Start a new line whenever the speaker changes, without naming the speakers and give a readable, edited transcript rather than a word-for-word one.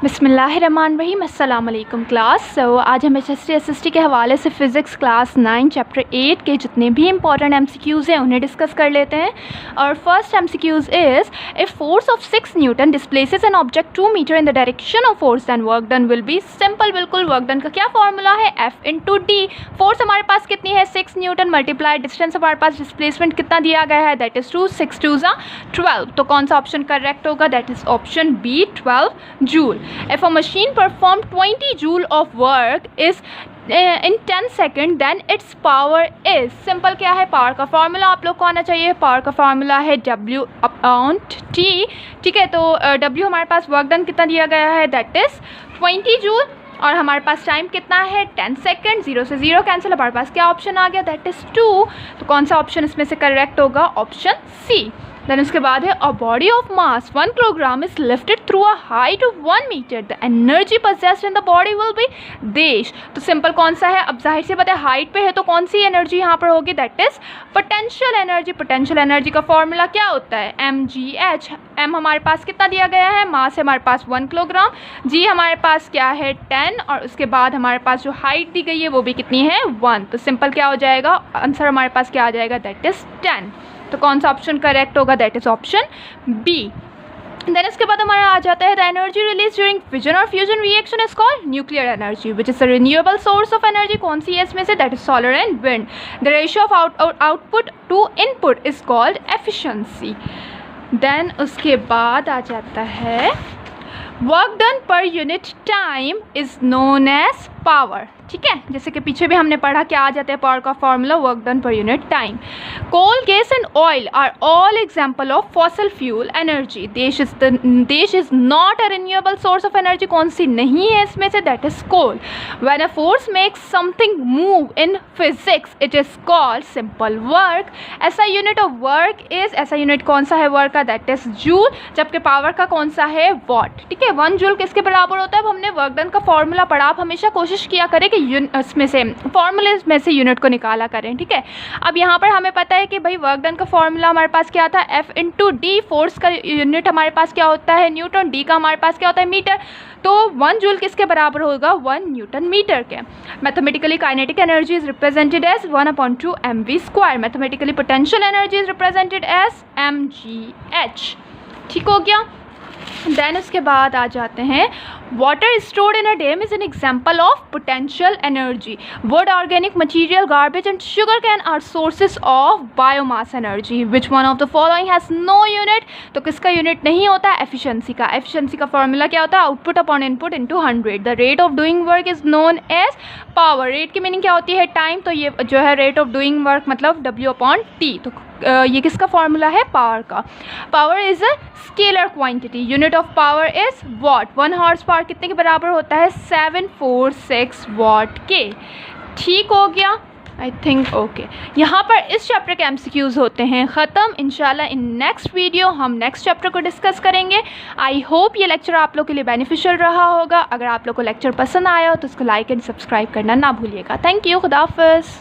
बिस्मिल्लाहिर्रहमानिर्रहीम। अस्सलाम वालेकुम क्लास। आज हम HST के हवाले से फ़िज़िक्स क्लास 9 चैप्टर 8 के जितने भी इंपॉर्टेंट MCQs हैं उन्हें डिस्कस कर लेते हैं। और first MCQs is a force of 6 newton displaces an object 2 metre in the direction of force than work done will be simple. बिल्कुल, वर्क डन का क्या फॉर्मूला है? F into D. फोर्स हमारे पास कितनी है? 6 न्यूटन मल्टीप्लाई डिस्टेंस हमारे पास displacement कितना दिया गया है? That is 2, 6 2 12। तो कौन सा ऑप्शन करेक्ट होगा? That is option B 12 joule. If a machine performed 20 joule of work is in 10 second then its power is simple. क्या है? पावर का फार्मूला आप लोग को आना चाहिए। पावर का फार्मूला है W अपॉन T। ठीक है, तो W हमारे पास वर्क डन कितना दिया गया है? That is 20 joule. और हमारे पास टाइम कितना है? 10 सेकेंड। 0 से 0 कैंसिल। हमारे पास क्या ऑप्शन आ गया? That is 2। तो कौन सा ऑप्शन इसमें से करेक्ट होगा? Option C. देन उसके बाद है a body of mass 1 kilogram is lifted through a height of 1 metre the energy possessed in the body will be देश। तो सिंपल कौन सा है? अब जाहिर सी बात है हाइट पे है तो कौन सी एनर्जी यहाँ पर होगी? That is potential energy. Potential energy का फॉर्मूला क्या होता है? mgh। m हमारे पास कितना दिया गया है? मास है हमारे पास 1 किलोग्राम। g हमारे पास क्या है? 10। और उसके बाद हमारे पास जो हाइट दी गई है वो भी कितनी है? 1। तो सिंपल क्या हो जाएगा? आंसर हमारे पास क्या आ जाएगा? That is 10। तो कौन सा ऑप्शन करेक्ट होगा? That is option B. Then इसके बाद हमारा आ जाता है the energy release during fission और fusion reaction is called nuclear energy which is a renewable source of energy. कौन सी है इसमें से? That is solar and wind. The ratio of output to input is called efficiency. Then उसके बाद आ जाता है work done per unit time is known as power. ठीक है, जैसे कि पीछे भी हमने पढ़ा क्या आ जाता है पावर का formula? Work done per unit time. Coal, gas and oil are all example of fossil fuel energy. देश is not a renewable source of energy. कौन सी नहीं है इसमें से? That is coal. When a force makes something move in physics it is called simple work. SI unit of work is, SI unit कौन सा है वर्क का? That is joule. जबकि पावर का कौन सा है? वॉट। ठीक है, 1 जूल किसके बराबर होता है? अब हमने वर्क डन का फॉर्मूला पढ़ा। आप हमेशा कोशिश किया करें कि इसमें से फॉर्मूले में से यूनिट को निकाला करें। ठीक है, अब यहाँ पर हमें पता है कि भाई वर्क डन का फॉर्मूला हमारे पास क्या था? F into D. फोर्स का यूनिट हमारे पास क्या होता है? न्यूटन। डी का हमारे पास क्या होता है? मीटर। तो 1 जूल किसके बराबर होगा? 1 न्यूटन मीटर के। Mathematically kinetic energy is represented as 1/2 mv square. Mathematically potential energy is represented as mgh। ठीक हो गया। देन उसके बाद आ जाते हैं water stored in a dam is an example of potential energy. Wood, organic material, garbage and sugar can are sources of biomass energy. Which one of the following has no unit. तो किसका unit नहीं होता है? Efficiency का। Efficiency का formula क्या होता है? Output upon input into 100। The rate of doing work is known as power. Rate की मीनिंग क्या होती है? टाइम। तो ये जो है रेट ऑफ डूइंग वर्क मतलब W अपॉन T। तो ये किसका फॉर्मूला है? पावर का। Power is a scalar quantity. Unit of power is watt. 1 horse power कितने के बराबर होता है? 746 वॉट के। ठीक हो गया आई थिंक। ओके, यहाँ पर इस चैप्टर के MCQs होते हैं ख़त्म। इंशाल्लाह इन नेक्स्ट वीडियो हम नेक्स्ट चैप्टर को डिस्कस करेंगे। आई होप ये लेक्चर आप लोग के लिए बेनिफिशियल रहा होगा। अगर आप लोग को लेक्चर पसंद आया हो तो उसको लाइक एंड सब्सक्राइब करना ना भूलिएगा। Thank you. खुदा हाफ़िज़।